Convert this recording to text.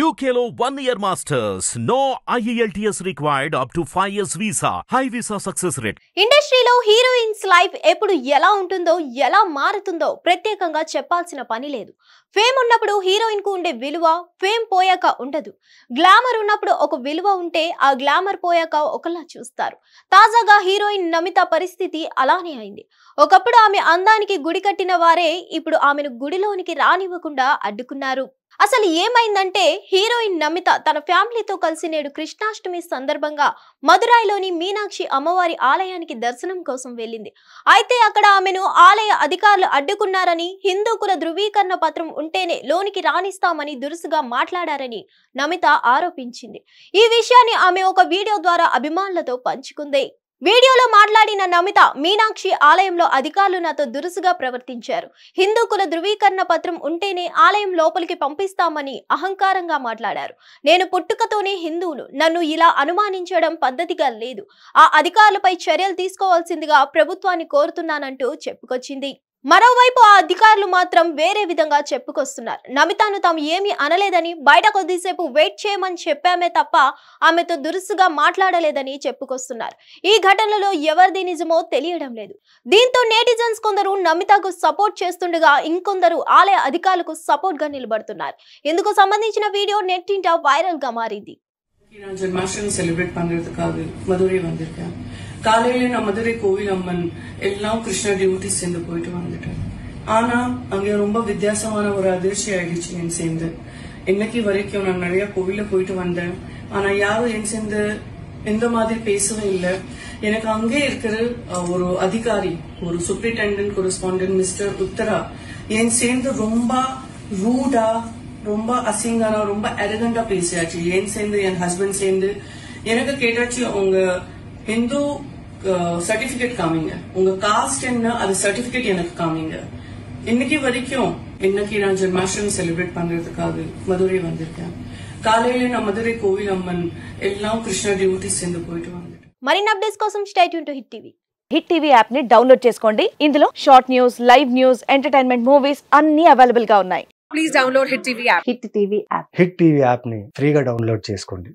UKలో 1 year masters. No IELTS required up to 5 years visa. High visa success rate. ఇండస్ట్రీలో heroines life ఎప్పుడు ఎలా ఉంటుందో ఎలా మారుతుందో ప్రత్యేకంగా చెప్పాల్సిన పని లేదు. ఫేమ్ ఉన్నప్పుడు హీరోయిన్ కు ఉండే విలువ ఫేమ్ పోయాక ఉండదు. గ్లామర్ ఉన్నప్పుడు ఒక విలువ ఉంటే ఆ గ్లామర్ పోయాక ఒకలా చూస్తారు. తాజాగా హీరోయిన్ నమిత పరిస్థితి అలానే అయింది. ఒకప్పుడు ఆమె అందానికి గుడి కట్టిన వారే ఇప్పుడు ఆమెను గుడిలోనికి రానివ్వకుండా అడ్డుకున్నారు. అసలు ఏమైందంటే హీరోయిన్ నమిత తన ఫ్యామిలీతో కలిసి నేడు కృష్ణాష్టమి సందర్భంగా మదురైలోని మీనాక్షి అమ్మవారి ఆలయానికి దర్శనం కోసం వెళ్ళింది. అయితే అక్కడ ఆమెను ఆలయ అధికారులు అడ్డుకున్నారని, హిందూ కుల ధృవీకరణ పత్రం ఉంటేనే లోనికి రాణిస్తామని దురుసుగా మాట్లాడారని నమిత ఆరోపించింది. ఈ విషయాన్ని ఆమె ఒక వీడియో ద్వారా అభిమానులతో పంచుకుంది. వీడియోలో మాట్లాడిన నమిత, మీనాక్షి ఆలయంలో అధికారులు నాతో దురుసుగా ప్రవర్తించారు. హిందూ కుల ధృవీకరణ పత్రం ఉంటేనే ఆలయం లోపలికి పంపిస్తామని అహంకారంగా మాట్లాడారు. నేను పుట్టుకతోనే హిందువును, నన్ను ఇలా అనుమానించడం పద్ధతిగా లేదు. ఆ అధికారులపై చర్యలు తీసుకోవాల్సిందిగా ప్రభుత్వాన్ని కోరుతున్నానంటూ చెప్పుకొచ్చింది. మరోవైపు ఆ అధికారులు మాత్రం వేరే విధంగా చెప్పుకొస్తున్నారు. నమితను తాము ఏమీ అనలేదని, బయట కొద్దిసేపు వెయిట్ చేయమని చెప్పామే తప్ప ఆమెతో దురుసుగా మాట్లాడలేదని చెప్పుకొస్తున్నారు. ఈ ఘటనలో ఎవరిది నిజమో తెలియడం లేదు. దీంతో నెటిజన్స్ కొందరు నమితకు సపోర్ట్ చేస్తుండగా ఇంకొందరు ఆలయ అధికారులకు సపోర్ట్ గా నిలబడుతున్నారు. ఇందుకు సంబంధించిన వీడియో నెట్టింట వైరల్ గా మారింది. ஜென்மாஷ்டமி செலிப்ரேட் பண்றதுக்காக மதுரை வந்திருக்கேன். காலையில நான் மதுரை கோவில் அம்மன் எல்லாம் கிருஷ்ண டியூட்டி சேர்ந்து போயிட்டு வந்துட்டேன். ஆனா அங்க ரொம்ப வித்தியாசமான ஒரு அதிர்ச்சி ஆயிடுச்சு என் சேர்ந்து. இன்னைக்கு வரைக்கும் நான் நிறைய கோவில போயிட்டு வந்தேன். ஆனா யாரும் என் சேர்ந்து எந்த மாதிரி பேசவே இல்லை. எனக்கு அங்கே இருக்கிற ஒரு அதிகாரி, ஒரு சூப்பரிண்டென்டென்ட் கொரஸ்பாண்டன்ட் மிஸ்டர் உத்தரா என் சேர்ந்து ரொம்ப ரூடா, ரொம்ப அசிங்கனா, ரொம்ப அரகண்டா பேசியாச்சு. என் சேர்ந்து என் ஹஸ்பண்ட் சேர்ந்து எனக்கு கேட்டாச்சு, உங்க ஹிந்து சர்டிபிகேட் காமிங்க, உங்க காஸ்ட் என்ன அது சர்டிபிகேட் எனக்கு காமிங்க. இன்னைக்கு வரைக்கும் இன்னைக்கு நான் ஜென்மாஷ்டமி செலிப்ரேட் பண்றதுக்காக மதுரை வந்திருக்கேன். காலையில நான் மதுரை கோவில் அம்மன் எல்லாம் கிருஷ்ண டியூட்டி சேர்ந்து போயிட்டு வந்துட்டேன். మరిన్ని అప్డేట్స్ కోసం stay tune to hit TV. Hit TV app ని డౌన్లోడ్ చేసుకోండి. ఇందులో short news, live news, entertainment movies అన్ని అవైలబుల్ గా ఉన్నాయి. Please download Hit TV app. Hit TV app hit TV app ని ఫ్రీగా డౌన్లోడ్ చేసుకోండి.